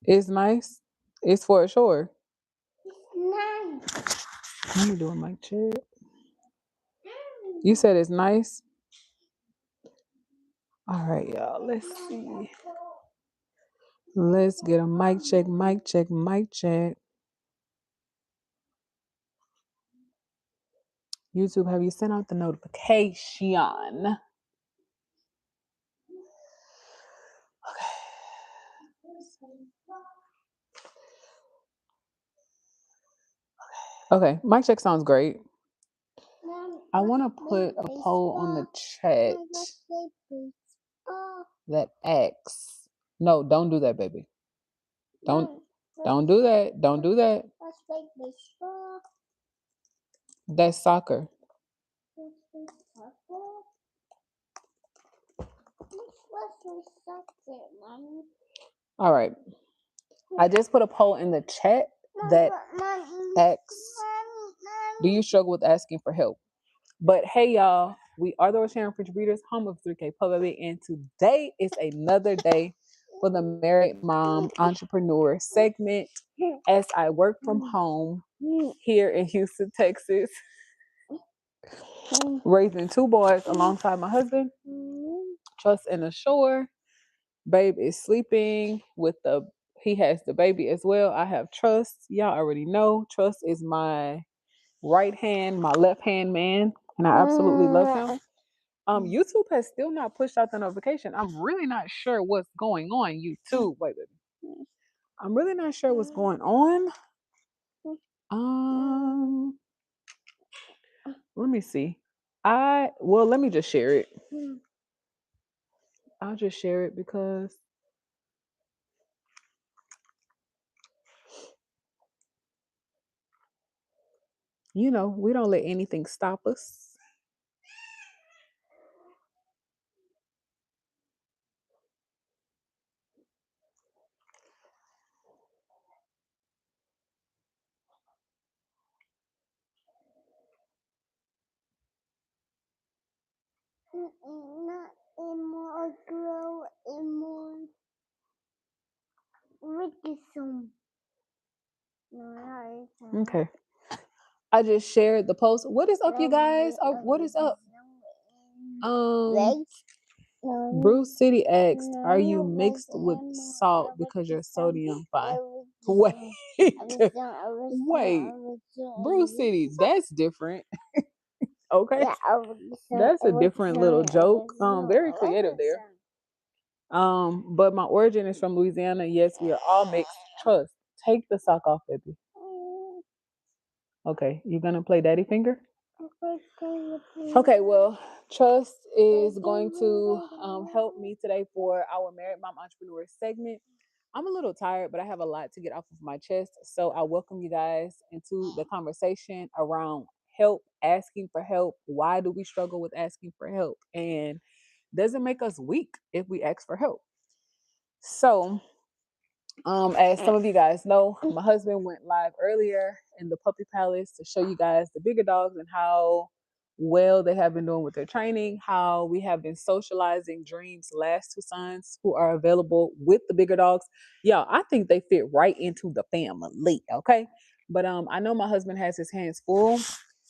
It's nice. It's for sure. Nice. Let me do a mic check. You said it's nice. All right, y'all. Let's see. Let's get a mic check, mic check, mic check. YouTube, have you sent out the notification? Okay, mic check sounds great. I want to put a poll on the chat that asks. No, don't do that, baby. Don't do that. Don't do that. That's soccer. All right. I just put a poll in the chat that asks, do you struggle with asking for help? But hey, y'all, we are the Rosharon French Breeders, home of 3K Puppy, and today is another day for the Married Mom Entrepreneur segment as I work from home here in Houston, Texas, raising 2 boys alongside my husband, Trust and Ashore. Babe is sleeping he has the baby as well. I have Trust. Y'all already know Trust is my right hand, my left hand man, and I absolutely love him. YouTube has still not pushed out the notification. I'm really not sure what's going on. YouTube, wait, baby. I'm really not sure what's going on. Let me see. Let me just share it. I'll just share it because we don't let anything stop us. Not anymore, grow anymore. Okay. I just shared the post. What is up, you guys? Oh, what is up? Bruce City asked, "Are you mixed with salt because your sodium fine?" Wait, wait, Bruce City, that's different. Okay, that's a different little joke. Very creative there. But my origin is from Louisiana. Yes, we are all mixed. Trust. Take the sock off, baby. Okay, you gonna play Daddy Finger? Okay, well, Trust is going to help me today for our Married Mom Entrepreneur segment. I'm a little tired, but I have a lot to get off of my chest. So I welcome you guys into the conversation around help, asking for help. Why do we struggle with asking for help? And does it make us weak if we ask for help? So, as some of you guys know, my husband went live earlier in the Puppy Palace to show you guys the bigger dogs and how well they have been doing with their training, how we have been socializing Dream's last 2 sons who are available with the bigger dogs. Yeah, I think they fit right into the family, okay? But I know my husband has his hands full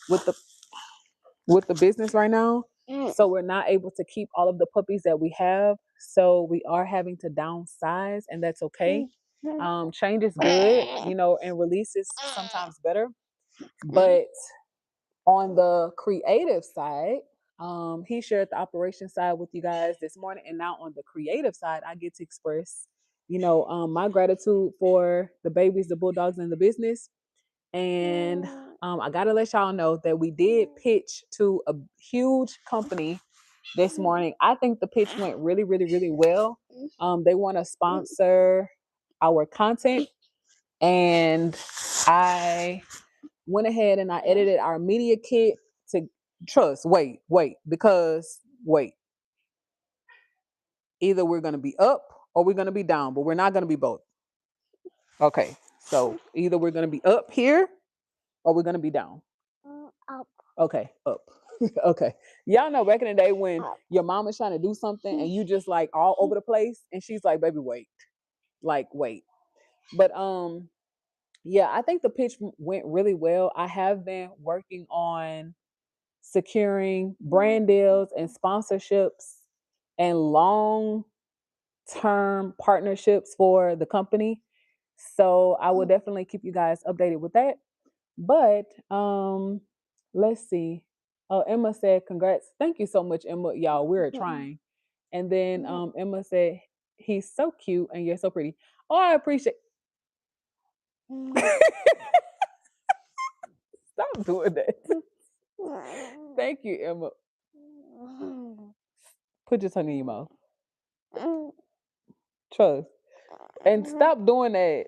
with the business right now. So we're not able to keep all of the puppies that we have. So we are having to downsize, and that's okay. Change is good, and release is sometimes better. But on the creative side, he shared the operation side with you guys this morning, and now on the creative side, I get to express, my gratitude for the babies, the bulldogs, and the business. And I gotta let y'all know that we did pitch to a huge company this morning. I think the pitch went really, really, really well. They want to sponsor our content, and I went ahead and I edited our media kit to Trust. Wait, because either we're gonna be up or we're gonna be down, but we're not gonna be both. Okay, so either we're gonna be up here or we're gonna be down. Up. Okay, up. Okay. Y'all know back in the day when your mom is trying to do something and you just like all over the place and she's like, baby, wait. Like, wait. But yeah, I think the pitch went really well. I have been working on securing brand deals and sponsorships and long term partnerships for the company. So I will definitely keep you guys updated with that. But let's see. Oh, Emma said, congrats. Thank you so much, Emma. Y'all, we're trying. And then Emma said, he's so cute and you're so pretty. Oh, I appreciate. Stop doing that. Thank you, Emma. Put your tongue in your mouth. Trust. And stop doing that.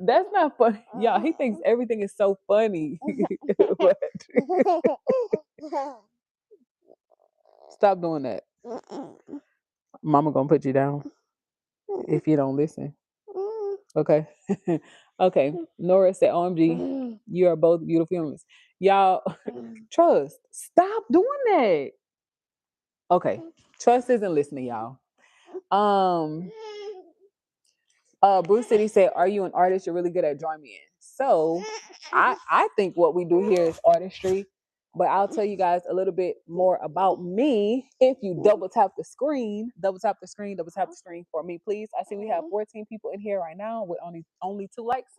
That's not funny. Y'all, he thinks everything is so funny. Stop doing that. Mama gonna put you down if you don't listen. Okay. Okay. Nora said, OMG, you are both beautiful humans. Y'all, trust. Stop doing that. Okay. Trust isn't listening, y'all. Bruce City said, are you an artist? You're really good at drawing me in. So I think what we do here is artistry. But I'll tell you guys a little bit more about me if you double tap the screen. Double tap the screen for me, please. I see we have 14 people in here right now with only 2 likes.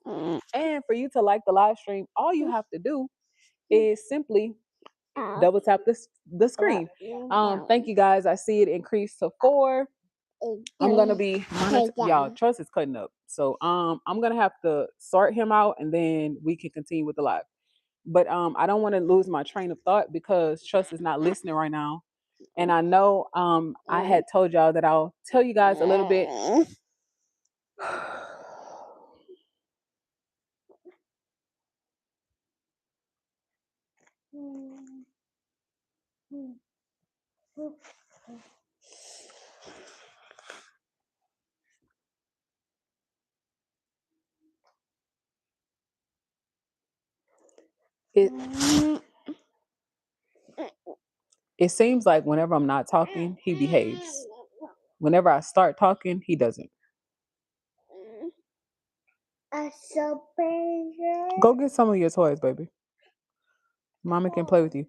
And for you to like the live stream, all you have to do is simply double tap the screen. Thank you guys. I see it increased to 4. I'm gonna be y'all. Trust is cutting up, so I'm gonna have to sort him out, and then we can continue with the live. But I don't want to lose my train of thought because Trust is not listening right now, and I know I had told y'all that I'll tell you guys a little bit. It seems like whenever I'm not talking, he behaves. Whenever I start talking, he doesn't. Go get some of your toys, baby. Mama can play with you.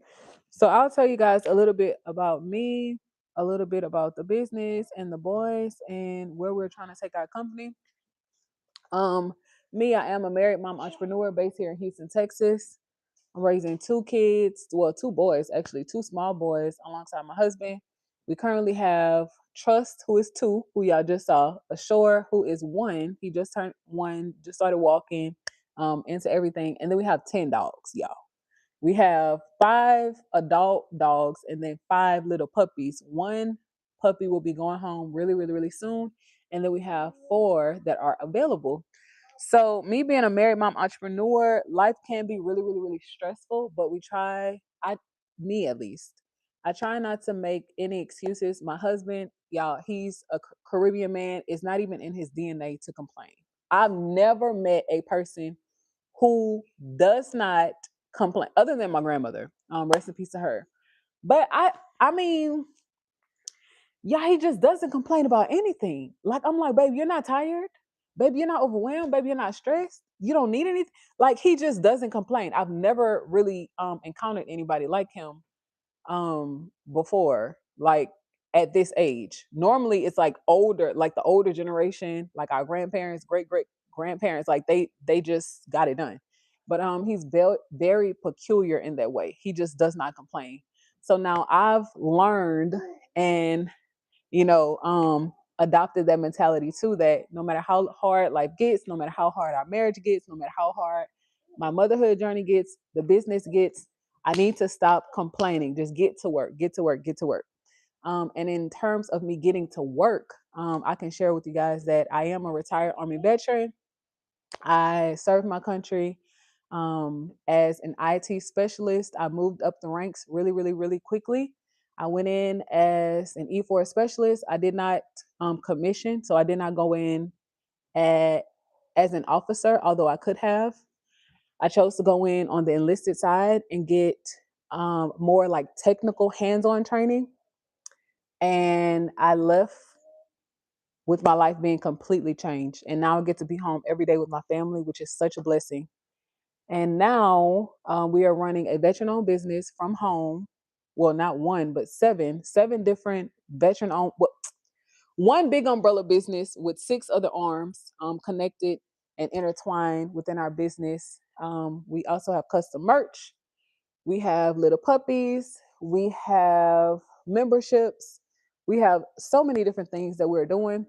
So I'll tell you guys a little bit about me, a little bit about the business and the boys and where we're trying to take our company. Me, I am a married mom entrepreneur based here in Houston, Texas. I'm raising 2 kids, well, 2 boys, actually, 2 small boys alongside my husband. We currently have Trust, who is 2, who y'all just saw, Ashore, who is 1. He just turned 1, just started walking into everything. And then we have 10 dogs, y'all. We have 5 adult dogs and then 5 little puppies. 1 puppy will be going home really, really, really soon. And then we have 4 that are available. So, me being a married mom entrepreneur, life can be really, really, really stressful, but me at least, I try not to make any excuses. My husband, y'all, he's a Caribbean man. It's not even in his DNA to complain. I've never met a person who does not complain, other than my grandmother. Rest in peace to her. But I mean, yeah, he just doesn't complain about anything. Like I'm like, baby, you're not tired. Baby, you're not overwhelmed. Baby, you're not stressed. You don't need anything. Like he just doesn't complain. I've never really encountered anybody like him before, like at this age. Normally it's like older, like the older generation, like our grandparents, great grandparents, like they just got it done. But he's very peculiar in that way. He just does not complain. So now I've learned and adopted that mentality too, that no matter how hard life gets, no matter how hard our marriage gets, no matter how hard my motherhood journey gets, the business gets, I need to stop complaining. Just get to work, get to work, get to work. And in terms of me getting to work, I can share with you guys that I am a retired Army veteran. I served my country as an IT specialist. I moved up the ranks really, really, really quickly. I went in as an E4 specialist. I did not commission, so I did not go in as an officer, although I could have. I chose to go in on the enlisted side and get more like technical hands-on training. And I left with my life being completely changed. And now I get to be home every day with my family, which is such a blessing. And now we are running a veteran-owned business from home. Well, not one, but seven different veteran-owned. Well, one big umbrella business with six other arms connected and intertwined within our business. We also have custom merch. We have little puppies. We have memberships. We have so many different things that we're doing.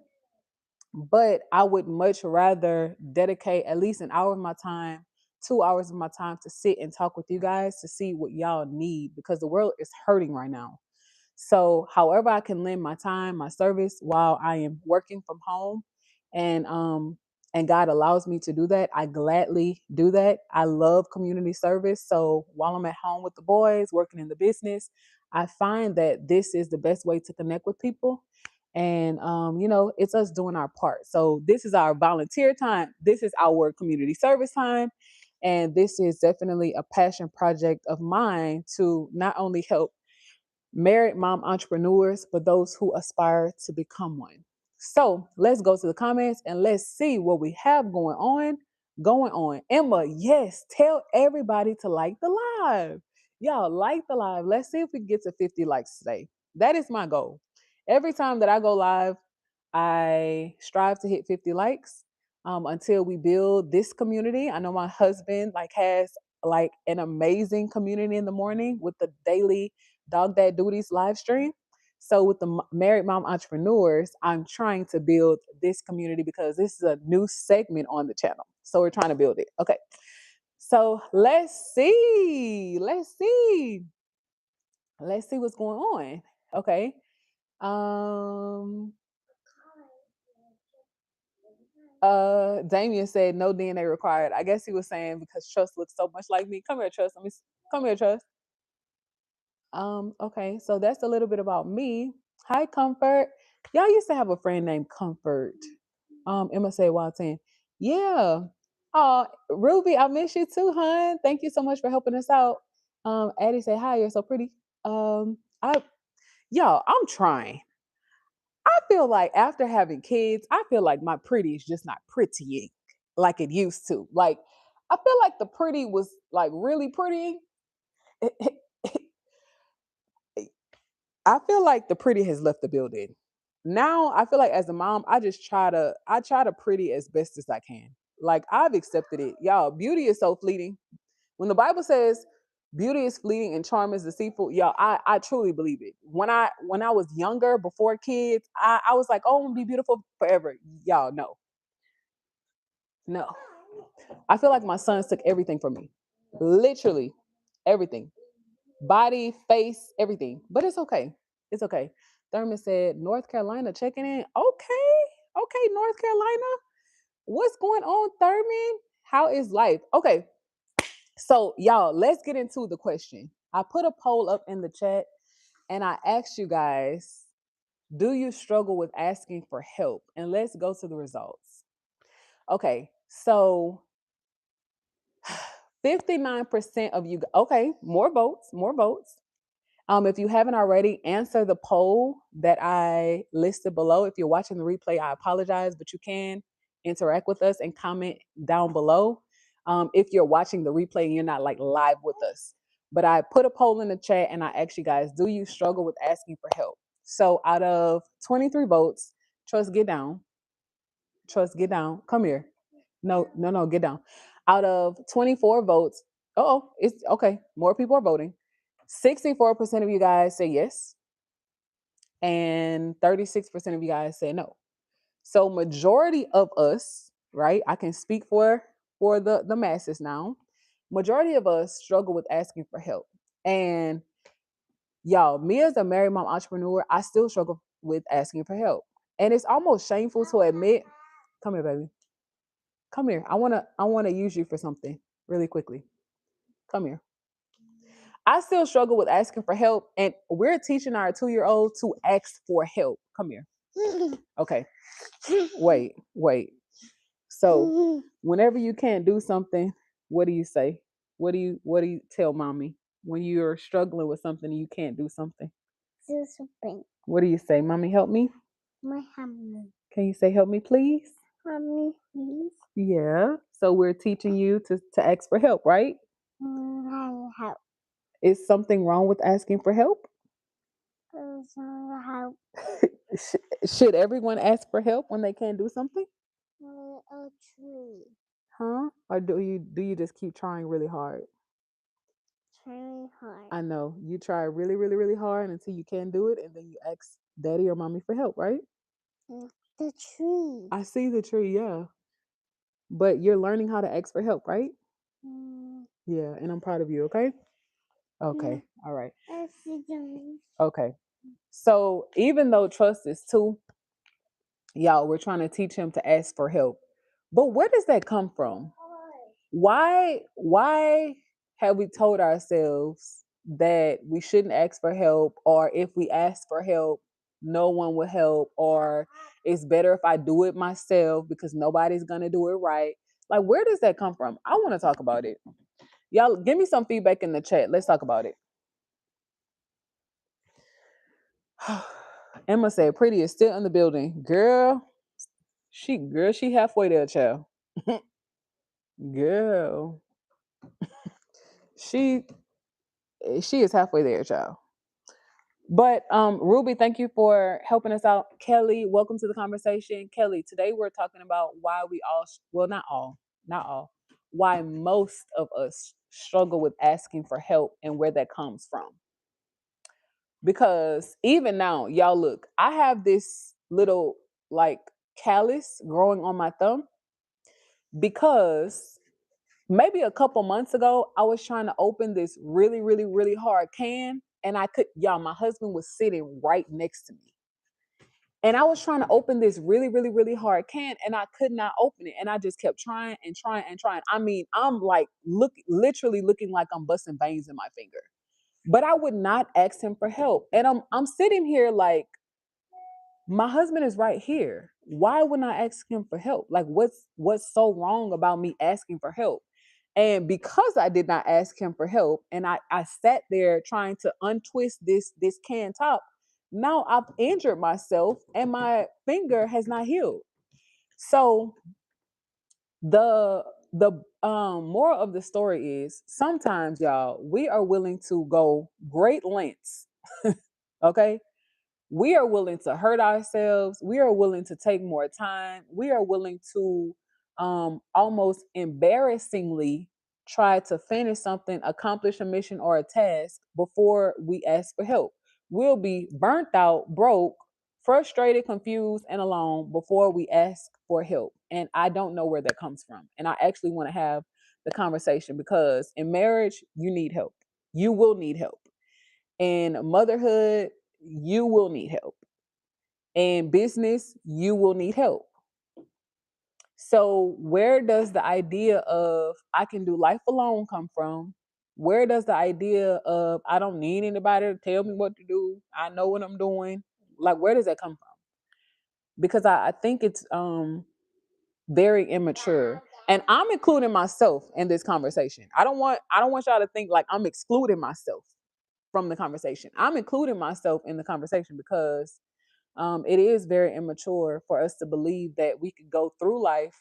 But I would much rather dedicate at least an hour of my time, 2 hours of my time to sit and talk with you guys to see what y'all need because the world is hurting right now. So, however, I can lend my time, my service while I am working from home, and and God allows me to do that, I gladly do that. I love community service. So while I'm at home with the boys, working in the business, I find that this is the best way to connect with people. And it's us doing our part. So this is our volunteer time. This is our community service time. And this is definitely a passion project of mine to not only help married mom entrepreneurs, but those who aspire to become one. So let's go to the comments and let's see what we have going on. Going on. Emma, yes, tell everybody to like the live. Y'all like the live. Let's see if we can get to 50 likes today. That is my goal. Every time that I go live, I strive to hit 50 likes until we build this community. I know my husband has an amazing community in the morning with the daily Dog Dad Duties live stream. So with the married mom entrepreneurs, I'm trying to build this community because this is a new segment on the channel. So we're trying to build it. Okay. So let's see. Let's see what's going on. Okay. Damien said no DNA required. I guess he was saying because Trust looks so much like me. Come here, Trust. Come here, Trust. Okay, so that's a little bit about me. Hi, Comfort. Y'all used to have a friend named Comfort. Emma said Wild 10. Yeah. Oh, Ruby, I miss you too, hon. Thank you so much for helping us out. Addie said, hi, you're so pretty. I y'all, I'm trying. I feel like after having kids, I feel like my pretty is just not prettying like it used to. Like, I feel like the pretty was like really pretty. I feel like the pretty has left the building. Now I feel like as a mom, I try to pretty as best as I can. Like I've accepted it. Y'all, beauty is so fleeting. When the Bible says beauty is fleeting and charm is deceitful, y'all, I truly believe it. When I was younger, before kids, I was like, oh, I'm gonna be beautiful forever. Y'all, no. No. I feel like my sons took everything from me. Literally everything. Body, face, everything. But it's okay. It's okay. Thurman said, North Carolina checking in. Okay. Okay, North Carolina. What's going on, Thurman? How is life? Okay. So, y'all, let's get into the question. I put a poll up in the chat and I asked you guys, do you struggle with asking for help? And let's go to the results. Okay. So, 59% of you, okay, more votes, more votes. If you haven't already, answer the poll that I listed below. If you're watching the replay, I apologize, but you can interact with us and comment down below. If you're watching the replay and you're not like live with us, but I put a poll in the chat and I asked you guys, do you struggle with asking for help? So out of 23 votes, Trust, get down. Trust, get down. Come here. No, no, no, get down. Out of 24 votes, oh, it's okay. More people are voting. 64% of you guys say yes, and 36% of you guys say no. So majority of us, right? I can speak for the masses now. Majority of us struggle with asking for help. And y'all, me as a married mom entrepreneur, I still struggle with asking for help. And it's almost shameful to admit. Come here, baby. Come here. I wanna use you for something really quickly. Come here. I still struggle with asking for help, and we're teaching our 2-year-old to ask for help. Come here. Okay. Wait. So whenever you can't do something, what do you say? What do you tell mommy when you're struggling with something and you can't do something? Do something. What do you say? Mommy, help me? My hammer. Can you say help me please? Mommy, please. Yeah. So we're teaching you to ask for help, right? Help. Is something wrong with asking for help? Help. Should everyone ask for help when they can't do something? A tree. Huh? Or do you just keep trying really hard? Trying hard. I know you try really, really, really hard until you can't do it, and then you ask daddy or mommy for help, right? The tree. I see the tree, yeah. But you're learning how to ask for help, right? Mm, Yeah, and I'm proud of you, okay? Okay, all right. Okay. So even though trust is two, y'all, we're trying to teach him to ask for help. But where does that come from? Why have we told ourselves that we shouldn't ask for help, or if we ask for help no one will help, or it's better if I do it myself because nobody's going to do it right? Like, where does that come from? I want to talk about it. Y'all give me some feedback in the chat. Let's talk about it. Emma said pretty is still in the building. Girl, she halfway there, child. Girl, she she is halfway there, child. But Ruby, thank you for helping us out. Kelly, welcome to the conversation. Kelly, today we're talking about why we all, well, not all, why most of us struggle with asking for help and where that comes from. Because even now, y'all look, I have this little like callus growing on my thumb because maybe a couple months ago, I was trying to open this really, really, really hard can. And I could, y'all, my husband was sitting right next to me. And I was trying to open this really, really, really hard can and I could not open it. And I just kept trying and trying and trying. I mean, I'm like, literally looking like I'm busting veins in my finger. But I would not ask him for help. And I'm sitting here like, my husband is right here. Why wouldn't I ask him for help? Like, what's so wrong about me asking for help? And because I did not ask him for help, and I sat there trying to untwist this can top, now I've injured myself, and my finger has not healed. So the moral of the story is sometimes, y'all, we are willing to go great lengths, okay, we are willing to hurt ourselves. We are willing to take more time. We are willing to almost embarrassingly try to finish something, accomplish a mission or a task before we ask for help. We'll be burnt out, broke, frustrated, confused, and alone before we ask for help. And I don't know where that comes from. And I actually want to have the conversation because in marriage, you need help. You will need help. In motherhood, you will need help. In business, you will need help. So, where does the idea of I can do life alone come from? Where does the idea of I don't need anybody to tell me what to do? I know what I'm doing. Like, where does that come from? Because I think it's very immature. And I'm including myself in this conversation. I don't want y'all to think like I'm excluding myself from the conversation. I'm including myself in the conversation because it is very immature for us to believe that we could go through life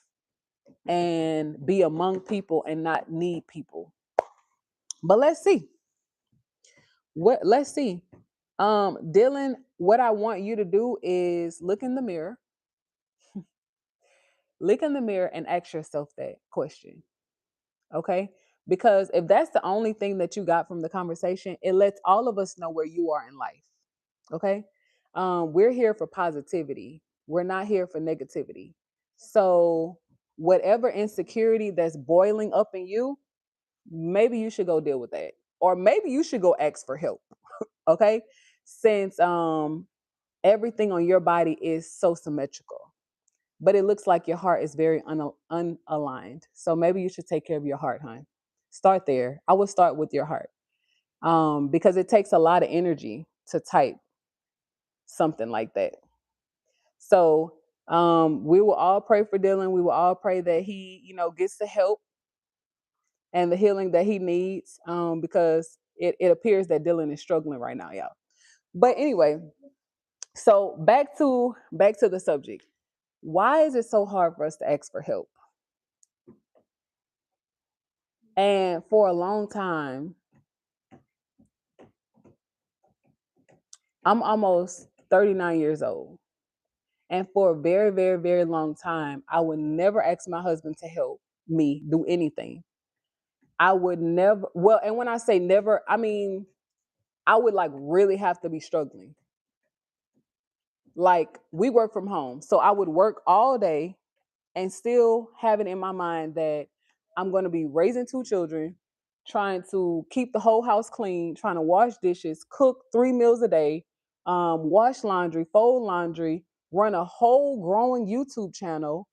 and be among people and not need people. But let's see. Let's see. Dylan, what I want you to do is look in the mirror. Look in the mirror and ask yourself that question. Okay? Because if that's the only thing that you got from the conversation, it lets all of us know where you are in life. Okay? We're here for positivity. We're not here for negativity. So, whatever insecurity that's boiling up in you, maybe you should go deal with that. Or maybe you should go ask for help. Okay? Since everything on your body is so symmetrical. But it looks like your heart is very unaligned. So maybe you should take care of your heart, hon. Start there. I would start with your heart. Because it takes a lot of energy to type something like that. So we will all pray for Dylan. We will all pray that he, gets the help and the healing that he needs. Because it appears that Dylan is struggling right now, y'all. But anyway, so back to the subject. why is it so hard for us to ask for help? And for a long time, I'm almost 39 years old. And for a very, very, very long time, I would never ask my husband to help me do anything. I would never, well, and when I say never, I mean, I would like really have to be struggling. Like, we work from home. So I would work all day and still have it in my mind that I'm going to be raising two children, trying to keep the whole house clean, trying to wash dishes, cook 3 meals a day, wash laundry, fold laundry, run a whole growing YouTube channel,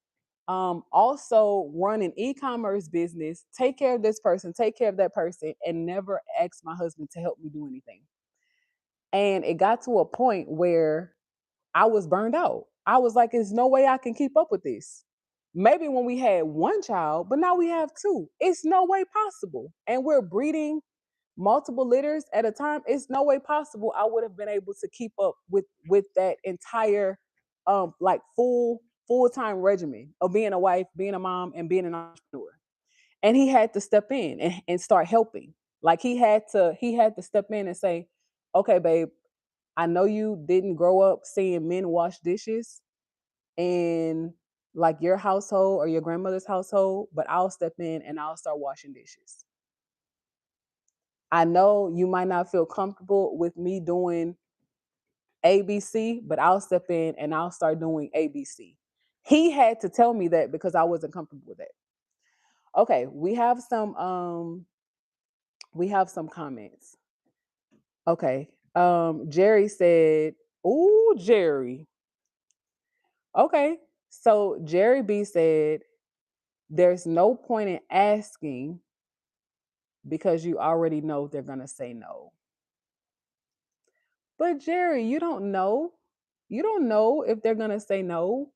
also run an e-commerce business, take care of this person, take care of that person, and never ask my husband to help me do anything. And it got to a point where I was burned out. I was like, there's no way I can keep up with this. Maybe when we had one child, but now we have two. It's no way possible. And we're breeding multiple litters at a time. It's no way possible I would have been able to keep up with that entire like full-time regimen of being a wife, being a mom, and being an entrepreneur. And he had to step in and start helping. Like he had to step in and say, okay, babe, I know you didn't grow up seeing men wash dishes in like your household or your grandmother's household, but I'll step in and I'll start washing dishes. I know you might not feel comfortable with me doing ABC, but I'll step in and I'll start doing ABC. He had to tell me that because I wasn't comfortable with that. Okay, we have some comments. Okay. Jerry said, "Ooh, Jerry." Okay. So Jerry B said, "There's no point in asking because you already know they're going to say no." But Jerry, you don't know. You don't know if they're going to say no.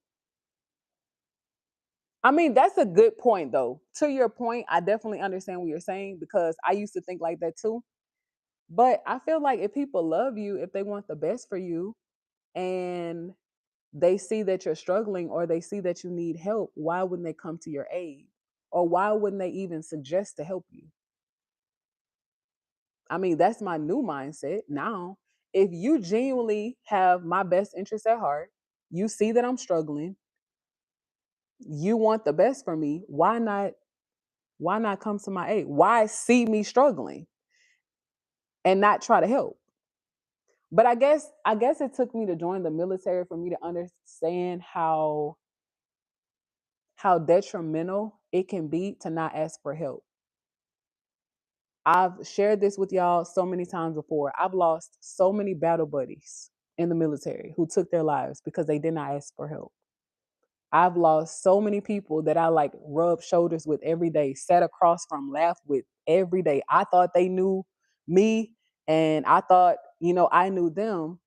I mean, that's a good point, though. To your point, I definitely understand what you're saying because I used to think like that too. But I feel like if people love you, if they want the best for you, and they see that you're struggling or they see that you need help, why wouldn't they come to your aid? Or why wouldn't they even suggest to help you? I mean, that's my new mindset now. If you genuinely have my best interest at heart, you see that I'm struggling, you want the best for me, why not come to my aid? Why see me struggling and not try to help? But I guess it took me to join the military for me to understand how detrimental it can be to not ask for help. I've shared this with y'all so many times before. I've lost so many battle buddies in the military who took their lives because they did not ask for help. I've lost so many people that I like rub shoulders with every day, sat across from, laughed with every day. I thought they knew me and I thought, I knew them,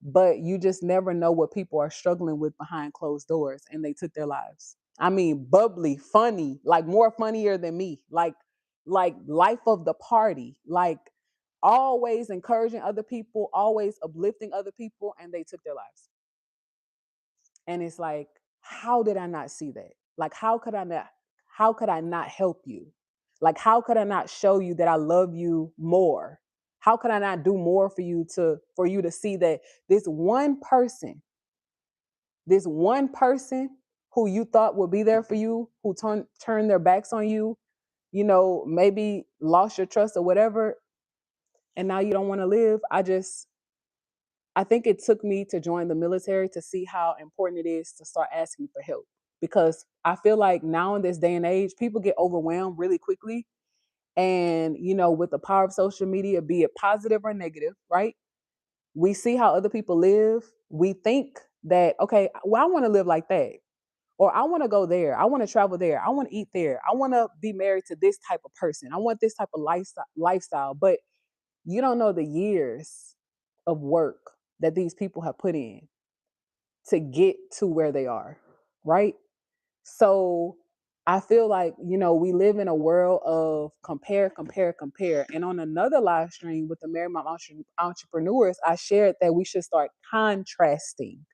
but you just never know what people are struggling with behind closed doors and they took their lives. I mean, bubbly, funny, like more funnier than me, like life of the party, like always encouraging other people, always uplifting other people, and they took their lives. And it's like, how did I not see that? Like, how could I not help you? Like, how could I not show you that I love you more? How could I not do more for you to see that this one person, this one person who you thought would be there for you, who turned their backs on you, maybe lost your trust or whatever, and now you don't want to live. I think it took me to join the military to see how important it is to start asking for help. Because I feel like now in this day and age, people get overwhelmed really quickly. And, with the power of social media, be it positive or negative, right? We see how other people live. We think that, okay, well, I want to live like that. Or I want to go there. I want to travel there. I want to eat there. I want to be married to this type of person. I want this type of lifestyle. But you don't know the years of work that these people have put in to get to where they are, right? So I feel like, we live in a world of compare, compare, compare. And on another live stream with the Married Mom Entrepreneurs, I shared that we should start contrasting.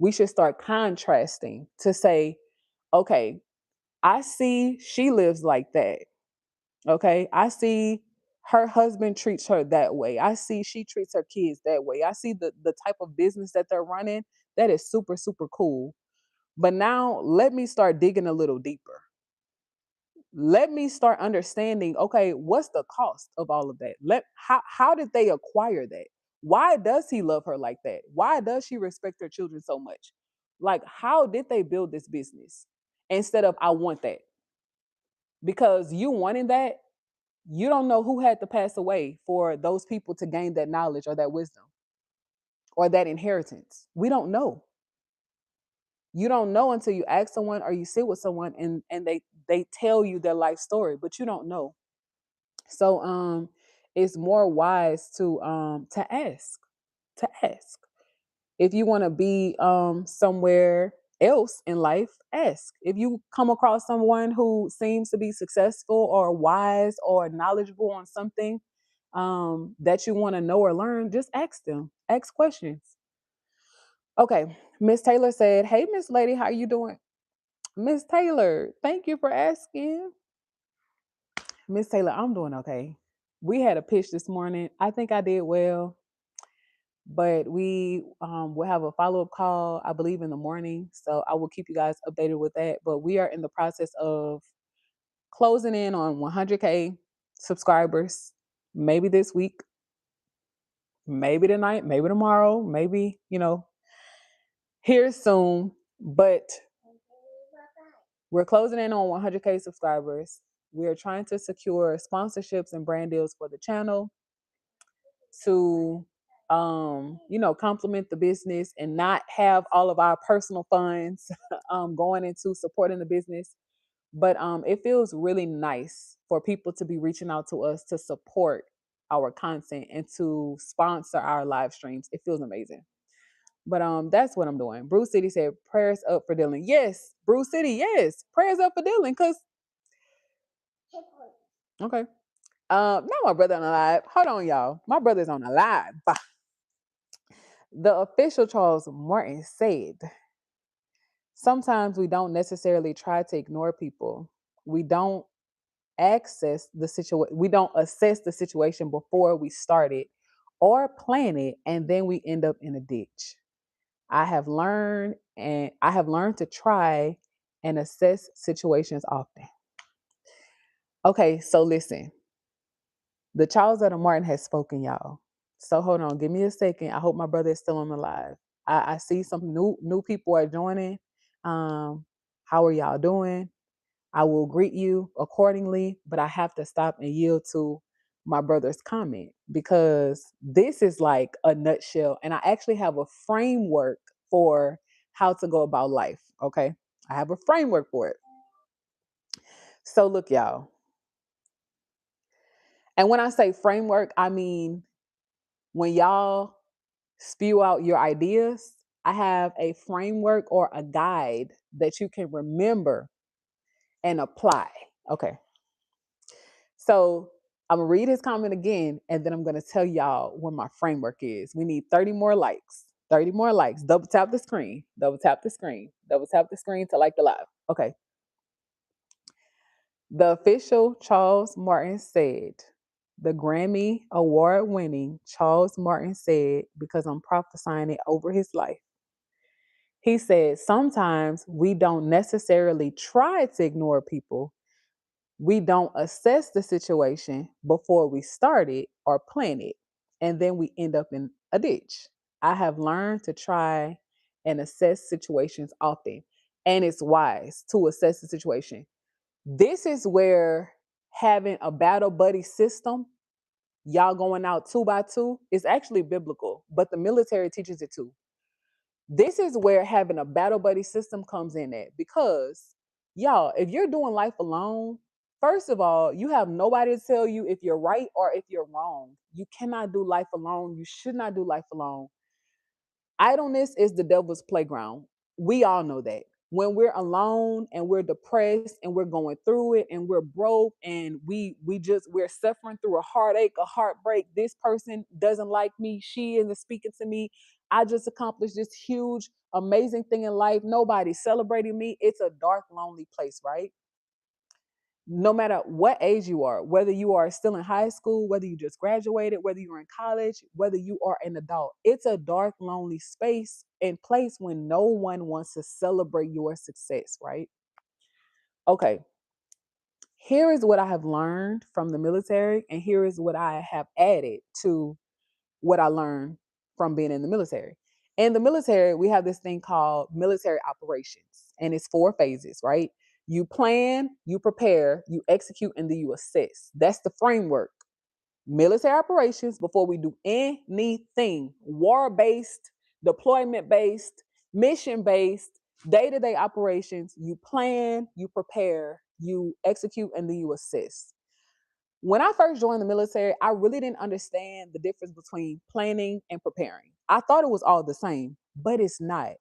we should start contrasting to say, okay, I see she lives like that. Okay. I see her husband treats her that way. I see she treats her kids that way. I see the type of business that they're running. That is super, super cool. But now let me start digging a little deeper. Let me start understanding, okay, what's the cost of all of that? How did they acquire that? Why does he love her like that? Why does she respect her children so much? Like, how did they build this business? Instead of I want that. Because you wanting that, you don't know who had to pass away for those people to gain that knowledge or that wisdom or that inheritance. We don't know. You don't know until you ask someone or you sit with someone and they tell you their life story, but you don't know. So it's more wise to ask. If you want to be somewhere else in life, ask. If you come across someone who seems to be successful or wise or knowledgeable on something that you want to know or learn, just ask them. Ask questions. Okay, Miss Taylor said, "Hey, Miss Lady, how you doing?" Miss Taylor, thank you for asking. Miss Taylor, I'm doing okay. We had a pitch this morning. I think I did well, but we will have a follow up call, I believe, in the morning. So I will keep you guys updated with that. But we are in the process of closing in on 100K subscribers, maybe this week, maybe tonight, maybe tomorrow, maybe, here soon. But we're closing in on 100K subscribers. We are trying to secure sponsorships and brand deals for the channel to complement the business and not have all of our personal funds going into supporting the business. But it feels really nice for people to be reaching out to us to support our content and to sponsor our live streams. It feels amazing. But that's what I'm doing. Bruce City said prayers up for Dylan. Yes, Bruce City, yes. Prayers up for Dylan, because okay. Now my brother on the live. Hold on, y'all. My brother's on the live. The official Charles Martin said, sometimes we don't necessarily try to ignore people. We don't we don't assess the situation before we start it or plan it, and then we end up in a ditch. I have learned to try and assess situations often. Okay, so listen. The Charles Adam Martin has spoken, y'all. So hold on, give me a second. I hope my brother is still on the live. I see some new people are joining. How are y'all doing? I will greet you accordingly, but I have to stop and yield to my brother's comment because this is like a nutshell, and I actually have a framework for how to go about life. Okay, I have a framework for it. So look, y'all. And when I say framework, I mean when y'all spew out your ideas, I have a framework or a guide that you can remember and apply. Okay. So I'm gonna read his comment again, and then I'm gonna tell y'all what my framework is. We need 30 more likes. 30 more likes. Double tap the screen. Double tap the screen. Double tap the screen to like the live. Okay. The official Charles Martin said, the Grammy award winning Charles Martin said, because I'm prophesying it over his life. He said, sometimes we don't necessarily try to ignore people. We don't assess the situation before we start it or plan it. And then we end up in a ditch. I have learned to try and assess situations often. And it's wise to assess the situation. This is where having a battle buddy system, y'all going out 2 by 2, is actually biblical, but the military teaches it too. This is where having a battle buddy system comes in at, because y'all, if you're doing life alone, first of all, you have nobody to tell you if you're right or if you're wrong. You cannot do life alone. You should not do life alone. Idleness is the devil's playground. We all know that. When we're alone and we're depressed and we're going through it and we're broke and we're suffering through a heartache, a heartbreak. This person doesn't like me. She isn't speaking to me. I just accomplished this huge, amazing thing in life. Nobody's celebrating me. It's a dark, lonely place, right? No matter what age you are, whether you are still in high school, whether you just graduated, whether you're in college, whether you are an adult, it's a dark, lonely space and place when no one wants to celebrate your success, right? Okay, here is what I have learned from the military, and here is what I have added to what I learned from being in the military. In the military, we have this thing called military operations, and it's 4 phases, right? You plan, you prepare, you execute, and then you assess. That's the framework. Military operations before we do anything war based, deployment based, mission based, day to day operations. You plan, you prepare, you execute, and then you assess. When I first joined the military, I really didn't understand the difference between planning and preparing. I thought it was all the same, but it's not.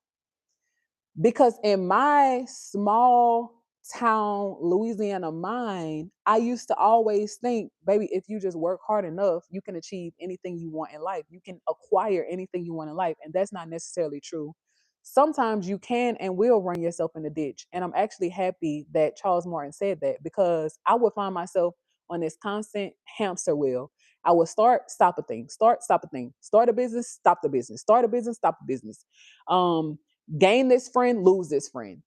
Because in my small town Louisiana mind, I used to always think, baby, if you just work hard enough, you can achieve anything you want in life. You can acquire anything you want in life. And that's not necessarily true. Sometimes you can and will run yourself in the ditch. And I'm actually happy that Charles Martin said that, because I would find myself on this constant hamster wheel. I would stop a thing, stop a thing, start a business, stop the business, start a business, stop the business. Um, Gain this friend, lose this friend.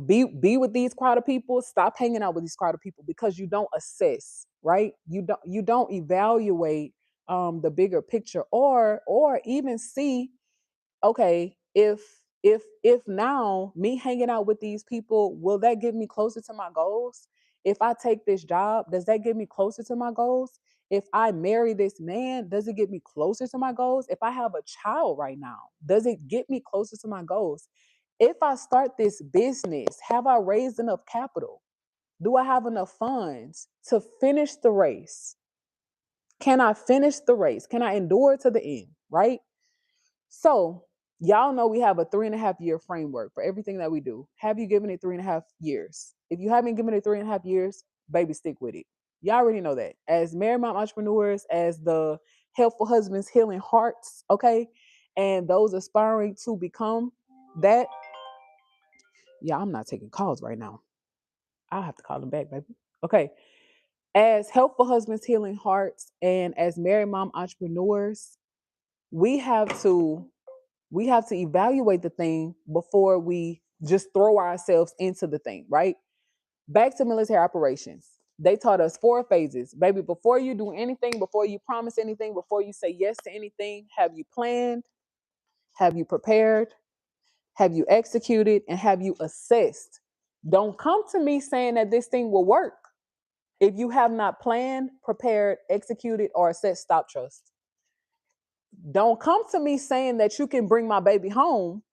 Be with these crowd of people, stop hanging out with these crowd of people, because you don't assess, right? You don't evaluate the bigger picture, or even see, okay, if now me hanging out with these people, will that get me closer to my goals? If I take this job, does that get me closer to my goals? If I marry this man, does it get me closer to my goals? If I have a child right now, does it get me closer to my goals? If I start this business, have I raised enough capital? Do I have enough funds to finish the race? Can I finish the race? Can I endure to the end? Right? So, y'all know we have a 3.5 year framework for everything that we do. Have you given it 3.5 years? If you haven't given it 3.5 years, baby, stick with it. Y'all already know that. As married mom entrepreneurs, as the helpful husbands healing hearts, okay, and those aspiring to become that. Yeah, I'm not taking calls right now. I'll have to call them back, baby. Okay. As helpful husbands healing hearts and as married mom entrepreneurs, we have to evaluate the thing before we just throw ourselves into the thing, right? Back to military operations. They taught us 4 phases. Baby, before you do anything, before you promise anything, before you say yes to anything, have you planned? Have you prepared? Have you executed? And have you assessed? Don't come to me saying that this thing will work if you have not planned, prepared, executed, or assessed. Stop trust. Don't come to me saying that you can bring my baby home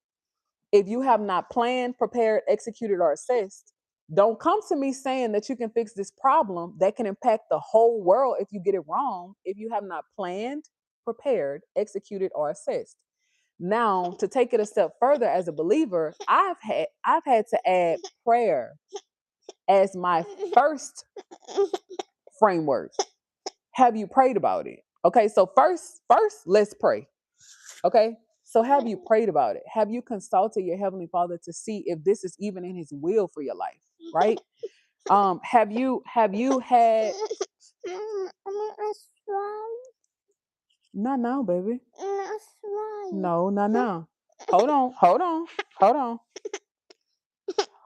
if you have not planned, prepared, executed, or assessed. Don't come to me saying that you can fix this problem that can impact the whole world if you get it wrong, if you have not planned, prepared, executed, or assessed. Now, to take it a step further as a believer, I've had to add prayer as my first framework. Have you prayed about it? Okay, so first let's pray. Okay, so have you prayed about it? Have you consulted your heavenly Father to see if this is even in His will for your life? Right? Have you had? Not now, baby. No, not now. Hold on, hold on, hold on,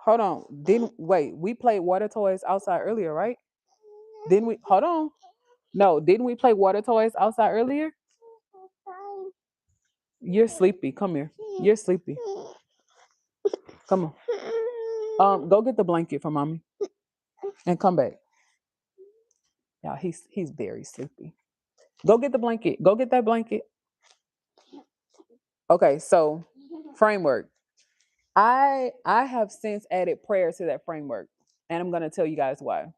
hold on. Didn't wait? We played water toys outside earlier, right? Didn't we? Hold on. No, didn't we play water toys outside earlier? You're sleepy. Come here. You're sleepy. Come on. Go get the blanket for mommy and come back. Yeah, he's very sleepy. Go get the blanket. Go get that blanket. Okay, so framework. I have since added prayer to that framework, and I'm gonna tell you guys why.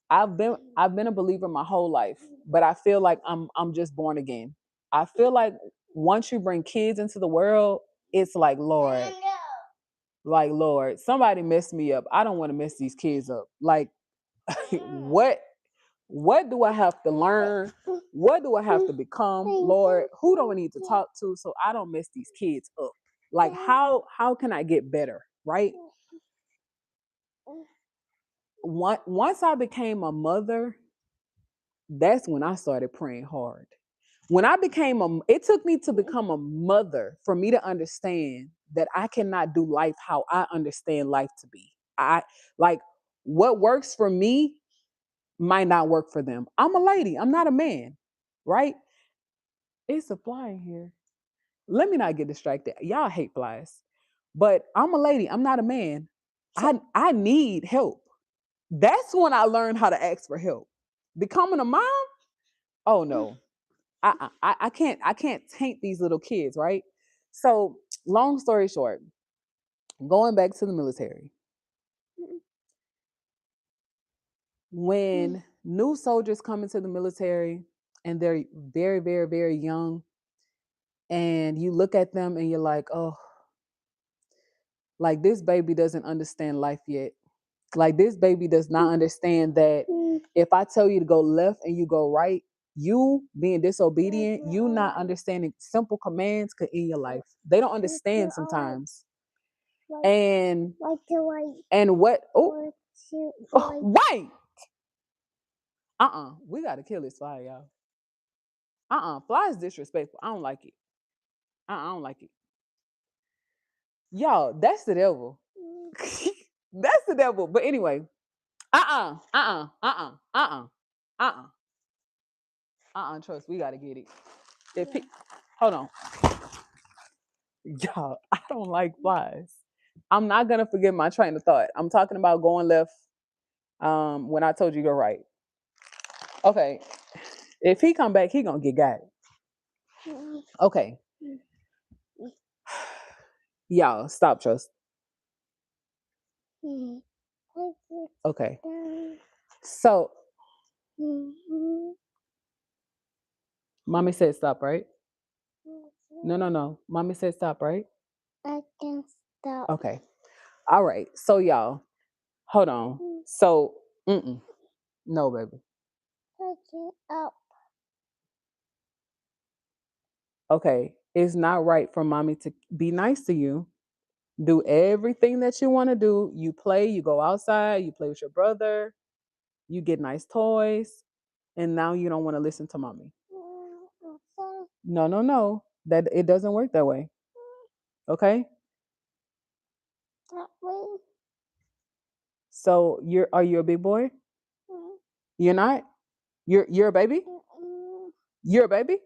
I've been a believer my whole life, but I feel like I'm just born again. I feel like once you bring kids into the world, it's like Lord, somebody messed me up. I don't want to mess these kids up. Like what What do I have to learn? What do I have to become? Lord, who do I need to talk to so I don't mess these kids up? Like how can I get better? Right? Once I became a mother, that's when I started praying hard. When I became it took me to become a mother for me to understand that I cannot do life how I understand life to be. I like what works for me might not work for them. I'm a lady, I'm not a man, right? It's a fly in here. Let me not get distracted. Y'all hate flies. But I'm a lady, I'm not a man. I need help. That's when I learned how to ask for help. Becoming a mom? Oh no. I can't taint these little kids, right? So, long story short, going back to the military. When new soldiers come into the military and they're very, very, very young, and you look at them and you're like, oh, like this baby doesn't understand life yet. Like this baby does not understand that if I tell you to go left and you go right, you being disobedient, you not understanding simple commands could end your life. They don't understand sometimes. And what? Oh, white. We gotta kill this fly, y'all. Fly is disrespectful. I don't like it. I don't like it. Y'all, that's the devil. That's the devil. But anyway, uh uh uh uh uh trust, we gotta get it. Hold on. Y'all, I don't like flies. I'm not gonna forget my train of thought. I'm talking about going left when I told you to go right. Okay. If he come back, he gonna get got. Okay. Y'all, stop, trust. Okay. So mommy said stop, right? No. Mommy said stop, right? I can stop. Okay. All right. So y'all, hold on. So, no, baby. Up. Okay. It's not right for mommy to be nice to you. Do everything that you want to do. You play, you go outside, you play with your brother, you get nice toys, and now you don't want to listen to mommy. No. That it doesn't work that way. Okay? That way. So are you a big boy? You're not? You're a baby? You're a baby?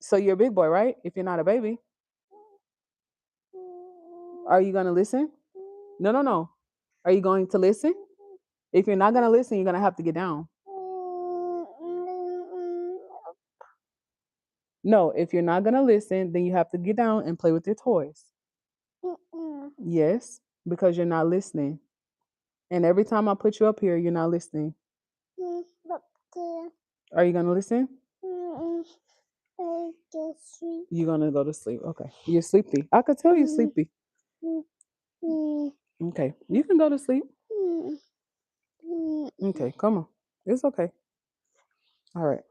So you're a big boy, right? If you're not a baby. Are you gonna listen? No. Are you going to listen? If you're not gonna listen, you're gonna have to get down. No, if you're not gonna listen, then you have to get down and play with your toys. Yes, because you're not listening. And every time I put you up here, you're not listening. Are you gonna listen? You're gonna go to sleep. Okay. You're sleepy. I could tell you're sleepy. Okay. You can go to sleep. Okay, come on. It's okay. All right.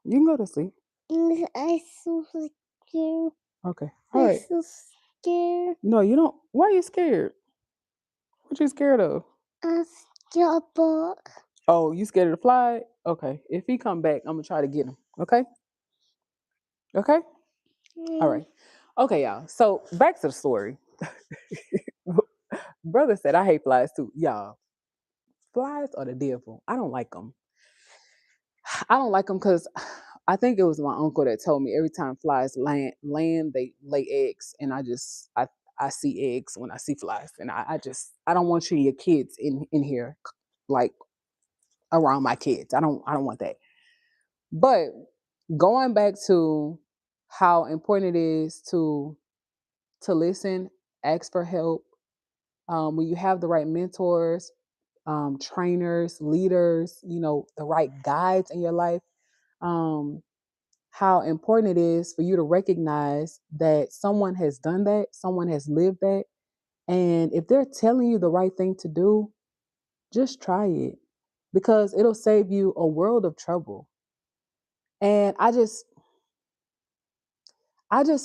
You can go to sleep. I'm so scared. Okay. All right. I'm so scared. No, you don't. Why are you scared? What you scared of? I'm scared of bug. Oh, you scared of the fly? Okay. If he come back, I'm gonna try to get him. Okay. Okay. All right. Okay, y'all. So back to the story. Brother said I hate flies too. Y'all, flies are the devil. I don't like them. I don't like them because I think it was my uncle that told me every time flies land they lay eggs, and I see eggs when I see flies, and I don't want you and your kids in here like around my kids. I don't want that. But going back to how important it is to listen, ask for help. When you have the right mentors, trainers, leaders, the right guides in your life, how important it is for you to recognize that someone has done that, someone has lived that. And if they're telling you the right thing to do, just try it. because it'll save you a world of trouble. And I just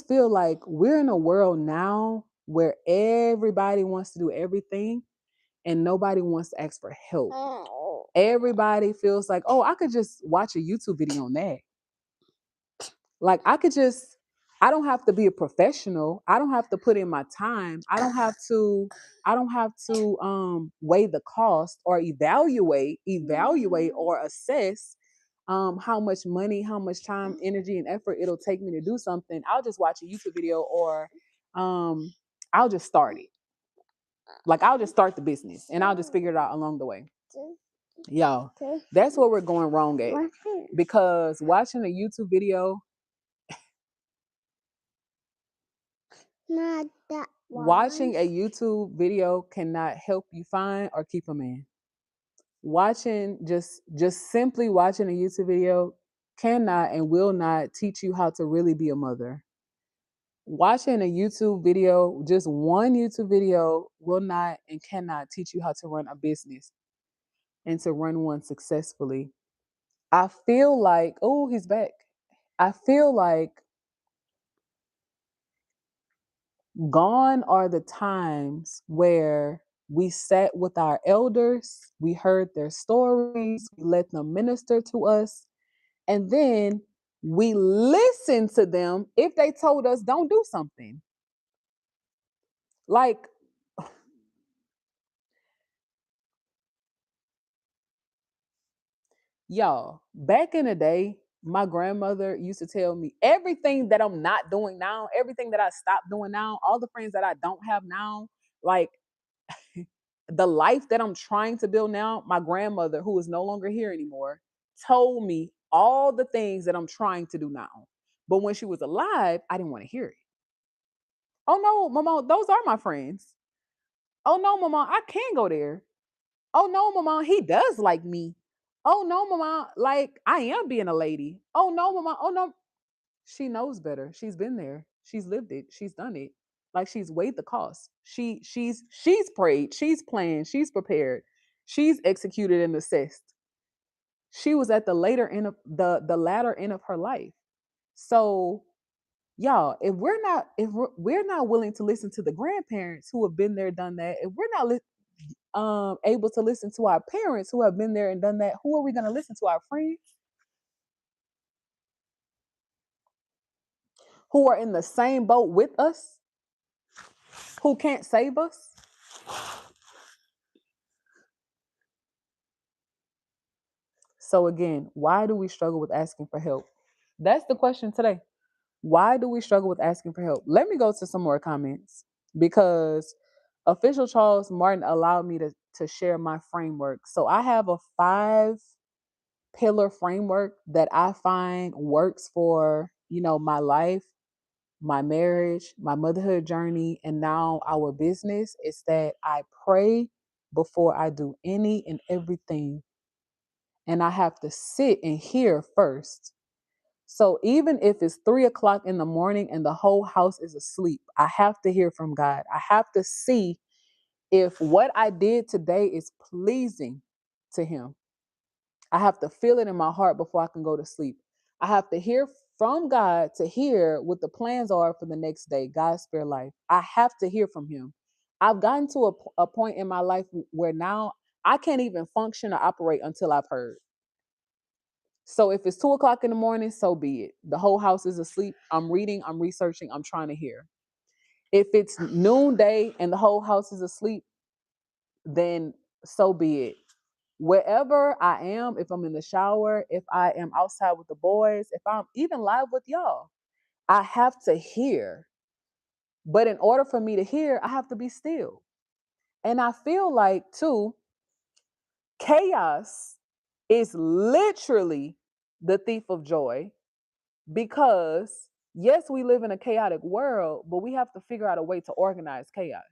feel like we're in a world now where everybody wants to do everything and nobody wants to ask for help. Everybody feels like, oh, I could just watch a YouTube video on that. Like I don't have to be a professional. I don't have to put in my time. I don't have to weigh the cost or evaluate or assess how much money, how much time, energy, and effort it'll take me to do something. I'll just watch a YouTube video or um I'll just start it. Like I'll just start the business and I'll just figure it out along the way. Y'all, that's where we're going wrong at. Because watching a YouTube video, Not that watching a one. YouTube video cannot help you find or keep a man. Watching just simply watching a YouTube video cannot and will not teach you how to really be a mother. Watching a YouTube video, just one YouTube video, will not and cannot teach you how to run a business and to run one successfully. I feel like, oh, he's back. I feel like gone are the times where we sat with our elders, we heard their stories, we let them minister to us, and then we listened to them if they told us don't do something. Like, y'all, back in the day, my grandmother used to tell me everything that I'm not doing now, everything that I stopped doing now, all the friends that I don't have now, like the life that I'm trying to build now, my grandmother, who is no longer here anymore, told me all the things that I'm trying to do now. But when she was alive, I didn't want to hear it. Oh no, mama, those are my friends. Oh no, mama, I can't go there. Oh no, mama, he does like me. Oh no, mama, like I am being a lady. Oh no, mama, oh no. She knows better. She's been there. She's lived it. She's done it. Like she's weighed the cost. She's prayed. She's planned. She's prepared. She's executed and assessed. She was at the later end of the latter end of her life. So y'all, if we're not willing to listen to the grandparents who have been there, done that, if we're not able to listen to our parents who have been there and done that, who are we going to listen to? Our friends who are in the same boat with us, who can't save us? So again, why do we struggle with asking for help? That's the question today. Why do we struggle with asking for help? Let me go to some more comments because official Charles Martin allowed me to share my framework. So I have a 5 pillar framework that I find works for, my life, my marriage, my motherhood journey, and now our business. Is that I pray before I do any and everything. And I have to sit and hear first. So even if it's 3 o'clock in the morning and the whole house is asleep, I have to hear from God. I have to see if what I did today is pleasing to Him. I have to feel it in my heart before I can go to sleep. I have to hear from God to hear what the plans are for the next day, God's spare life. I have to hear from Him. I've gotten to a point in my life where now I can't even function or operate until I've heard. So if it's 2 o'clock in the morning, so be it. The whole house is asleep. I'm reading, I'm researching, I'm trying to hear. If it's noonday and the whole house is asleep, then so be it. Wherever I am, if I'm in the shower, if I am outside with the boys, if I'm even live with y'all, I have to hear. But in order for me to hear, I have to be still. And I feel like, too, chaos is literally the thief of joy because yes, we live in a chaotic world, but we have to figure out a way to organize chaos.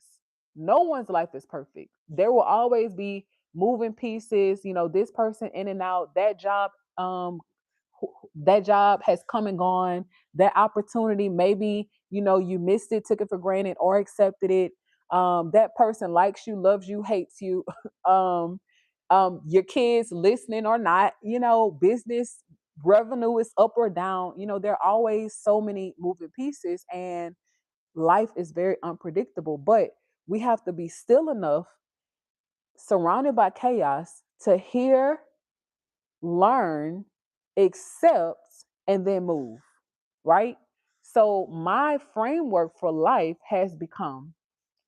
No one's life is perfect. There will always be moving pieces, this person in and out, um that job has come and gone, that opportunity, maybe, you missed it, took it for granted or accepted it. That person likes you, loves you, hates you. um your kids listening or not, business revenue is up or down. There are always so many moving pieces, and life is very unpredictable. But we have to be still enough, surrounded by chaos, to hear, learn, accept, and then move, right? So my framework for life has become,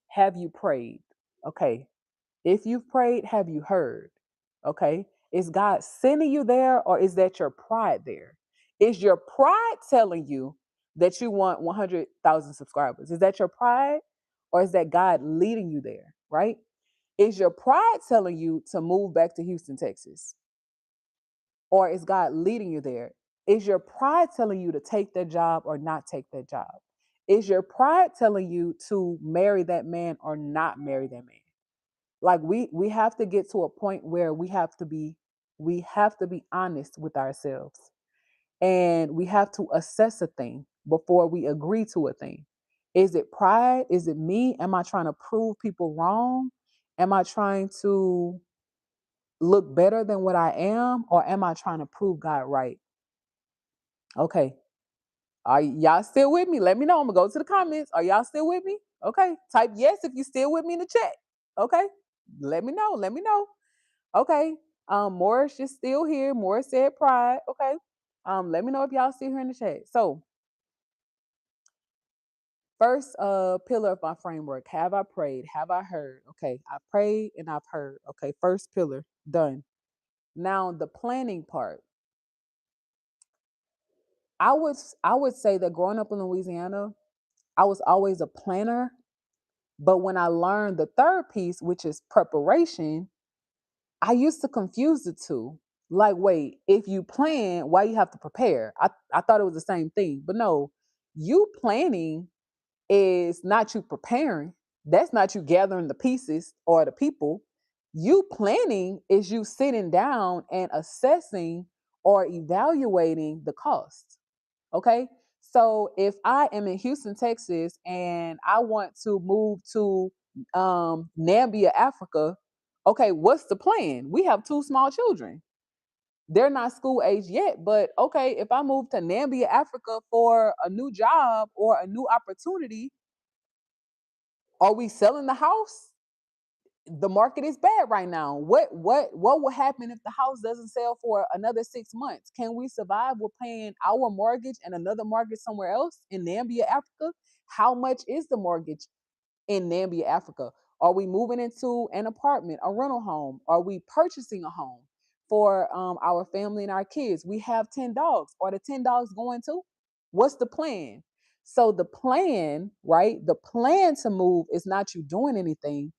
have you prayed? Okay. If you've prayed, have you heard? Okay. Is God sending you there, or is that your pride there? Is your pride telling you that you want 100,000 subscribers? Is that your pride, or is that God leading you there, right? Is your pride telling you to move back to Houston, Texas? Or is God leading you there? Is your pride telling you to take that job or not take that job? Is your pride telling you to marry that man or not marry that man? Like we have to get to a point where we have to be honest with ourselves, and we have to assess a thing before we agree to a thing. Is it pride? Is it me? Am I trying to prove people wrong? Am I trying to look better than what I am, or am I trying to prove God right? Okay. Are y'all still with me? Let me know. I'm gonna go to the comments. Are y'all still with me? Okay. Type yes if you still with me in the chat. Okay. Let me know. Let me know. Okay. Morris is still here. Morris said pride. Okay. Let me know if y'all still here in the chat. So first pillar of my framework. Have I prayed? Have I heard? Okay. I prayed and I've heard. Okay. First pillar, done. Now the planning part. I would say that growing up in Louisiana, I was always a planner. But when I learned the third piece, which is preparation, I used to confuse the two. Like, wait, if you plan, why you have to prepare? I thought it was the same thing. But no, you planning is not you preparing. That's not you gathering the pieces or the people. You planning is you sitting down and assessing or evaluating the cost. Okay. So if I am in Houston, Texas, and I want to move to Nambia, Africa, okay, what's the plan? We have two small children. They're not school age yet, but okay, if I move to Nambia, Africa for a new job or a new opportunity, are we selling the house? The market is bad right now. What will happen if the house doesn't sell for another 6 months? Can we survive with paying our mortgage and another mortgage somewhere else in Nambia, Africa? How much is the mortgage in Nambia, Africa? Are we moving into an apartment, a rental home? Are we purchasing a home for our family and our kids? We have 10 dogs. Are the 10 dogs going to? What's the plan? So the plan, right? The plan to move is not you doing anything.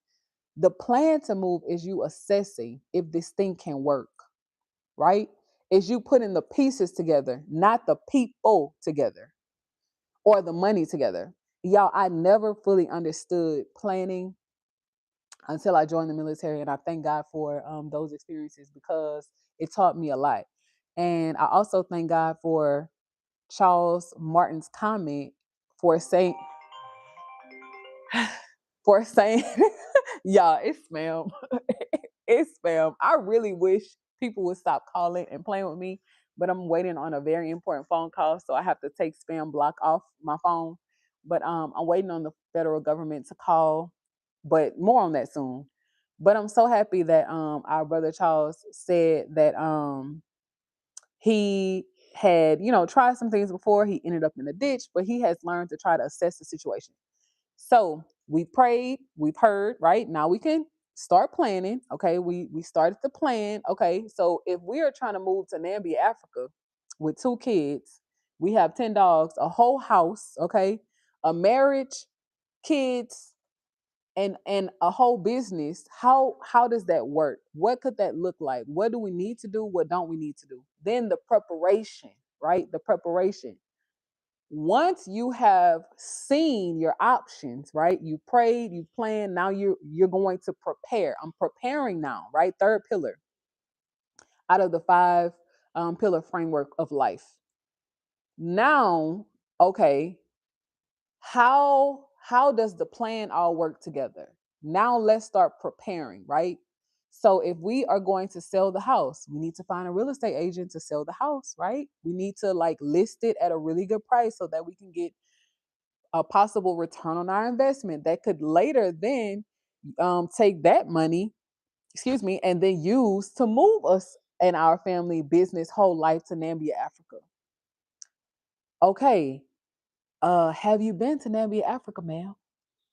The plan to move is you assessing if this thing can work, right? Is you putting the pieces together, not the people together or the money together. Y'all, I never fully understood planning until I joined the military, and I thank God for those experiences because it taught me a lot. And I also thank God for Charles Martin's comment for saying, for saying, yeah, it's spam. It's spam. I really wish people would stop calling and playing with me, but I'm waiting on a very important phone call, so I have to take spam block off my phone. But I'm waiting on the federal government to call, but more on that soon. But I'm so happy that our brother Charles said that he had, tried some things before. He ended up in the ditch, but he has learned to try to assess the situation. So we prayed, we've heard, right? Now we can start planning. Okay, we started the plan. Okay, so if we are trying to move to Nambia, Africa, with 2 kids, we have 10 dogs, a whole house. Okay, a marriage, kids, and a whole business. How does that work? What could that look like? What do we need to do? What don't we need to do? Then the preparation, right? The preparation. Once you have seen your options, right? You prayed, you planned, now you're going to prepare. I'm preparing now, right? Third pillar out of the five pillar framework of life. Now, okay, how does the plan all work together? Now let's start preparing, right? So if we are going to sell the house, we need to find a real estate agent to sell the house, right? We need to like list it at a really good price so that we can get a possible return on our investment that could later then take that money, excuse me, and then use to move us and our family business whole life to Nambia, Africa. Okay, have you been to Nambia, Africa, ma'am?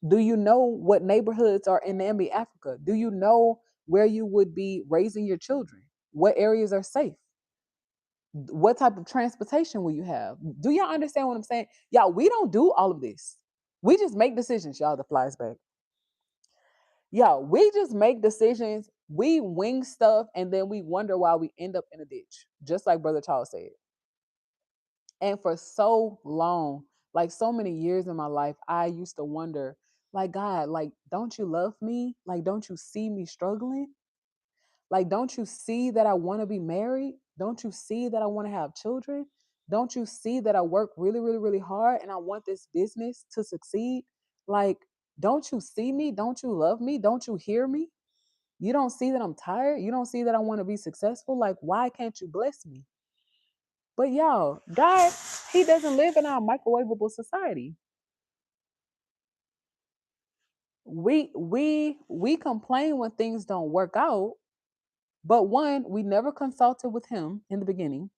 Do you know what neighborhoods are in Nambia, Africa? Do you know where you would be raising your children? What areas are safe? What type of transportation will you have? Do y'all understand what I'm saying? Y'all, we don't do all of this. We just make decisions, y'all. The flies back. Y'all, we just make decisions. We wing stuff and then we wonder why we end up in a ditch, just like Brother Charles said. And for so long, like so many years in my life, I used to wonder, like, God, like, don't you love me? Like, don't you see me struggling? Like, don't you see that I want to be married? Don't you see that I want to have children? Don't you see that I work really, really, really hard and I want this business to succeed? Like, don't you see me? Don't you love me? Don't you hear me? You don't see that I'm tired? You don't see that I want to be successful? Like, why can't you bless me? But y'all, God, He doesn't live in our microwavable society. We complain when things don't work out, but one, we never consulted with Him in the beginning.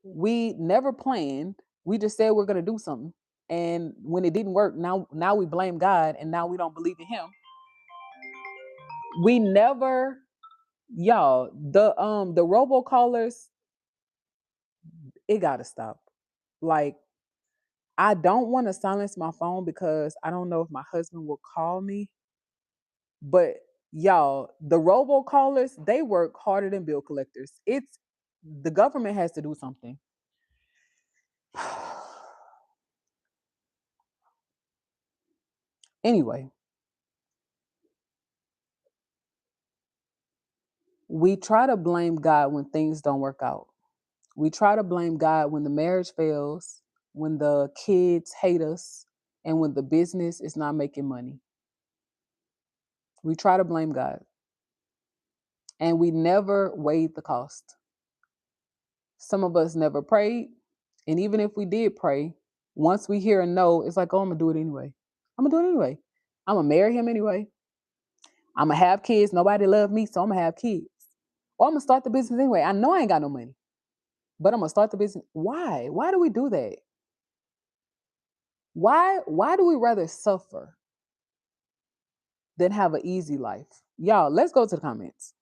We never planned. We just said we're gonna do something. And when it didn't work, now we blame God and now we don't believe in Him. We never, y'all, the robocallers, it gotta stop. Like, I don't want to silence my phone because I don't know if my husband will call me. But y'all, the robocallers, they work harder than bill collectors. It's the government has to do something. Anyway, we try to blame God when things don't work out. We try to blame God when the marriage fails, when the kids hate us, and when the business is not making money. We try to blame God, and we never weighed the cost. Some of us never prayed. And even if we did pray, once we hear a no, it's like, oh, I'm going to do it anyway. I'm going to do it anyway. I'm going to marry him anyway. I'm going to have kids. Nobody love me, so I'm going to have kids. Or I'm going to start the business anyway. I know I ain't got no money, but I'm going to start the business. Why? Why do we do that? Why do we rather suffer than have an easy life? Y'all, let's go to the comments.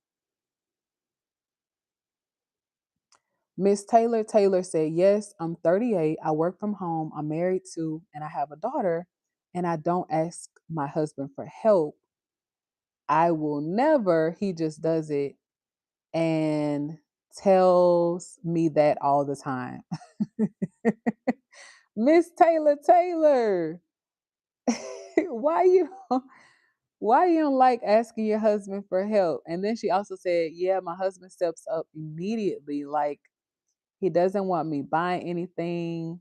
Miss Taylor said, yes, I'm 38. I work from home. I'm married to, and I have a daughter, and I don't ask my husband for help. I will never. He just does it and tells me that all the time. Miss Taylor, why you why you don't like asking your husband for help? And then she also said, yeah, my husband steps up immediately. Like, he doesn't want me buying anything.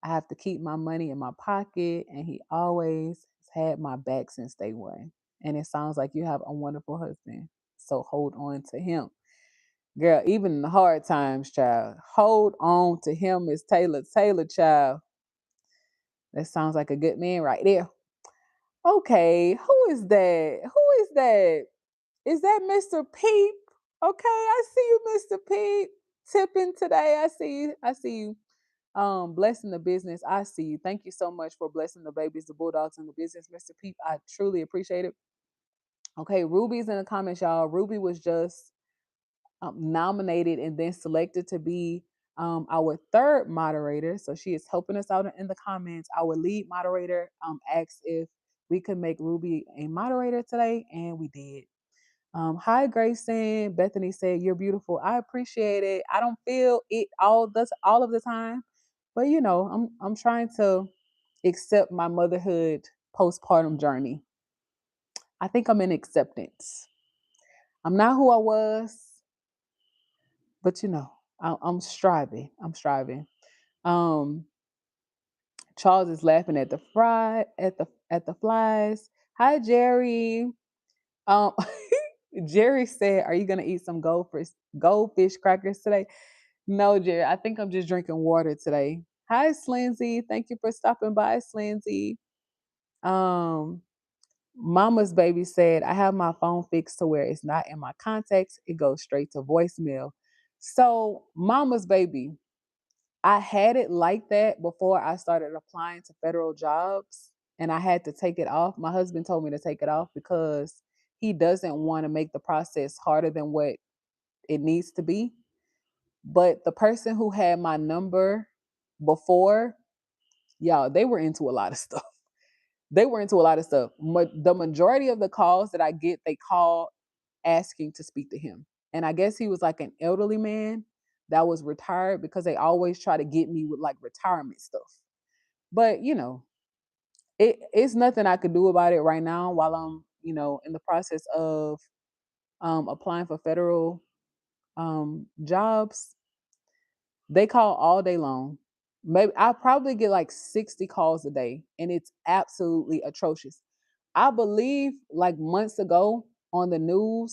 I have to keep my money in my pocket, and he always has had my back since day one. And it sounds like you have a wonderful husband. So hold on to him. Girl, even in the hard times, child, hold on to him, Miss Taylor, child. That sounds like a good man right there. Okay, who is that? Who is that? Is that Mr. Peep? Okay, I see you, Mr. Peep. Tipping today. I see you. I see you. Blessing the business. I see you. Thank you so much for blessing the babies, the bulldogs, and the business, Mr. Peep. I truly appreciate it. Okay, Ruby's in the comments, y'all. Ruby was just nominated and then selected to be our third moderator. So she is helping us out in the comments. Our lead moderator asked if we could make Ruby a moderator today, and we did. Hi, Grayson. Bethany said, "You're beautiful." I appreciate it. I don't feel it all of the time, but you know, I'm trying to accept my motherhood postpartum journey. I think I'm in acceptance. I'm not who I was, but you know, I'm striving. I'm striving. Um, Charles is laughing at the flies. Hi, Jerry. Um, Jerry said, "Are you gonna eat some goldfish crackers today?" No, Jerry. I think I'm just drinking water today. Hi, Slinsy. Thank you for stopping by, Slinsy. Um, Mama's baby said, "I have my phone fixed to where it's not in my contacts. It goes straight to voicemail." So, Mama's baby, I had it like that before I started applying to federal jobs, and I had to take it off. My husband told me to take it off because he doesn't want to make the process harder than what it needs to be. But the person who had my number before, y'all, they were into a lot of stuff. They were into a lot of stuff. The majority of the calls that I get, they call asking to speak to him. And I guess he was like an elderly man that was retired because they always try to get me with like retirement stuff. But it's nothing I could do about it right now while I'm, in the process of applying for federal jobs. They call all day long. Maybe I probably get like 60 calls a day, and it's absolutely atrocious. I believe like months ago on the news,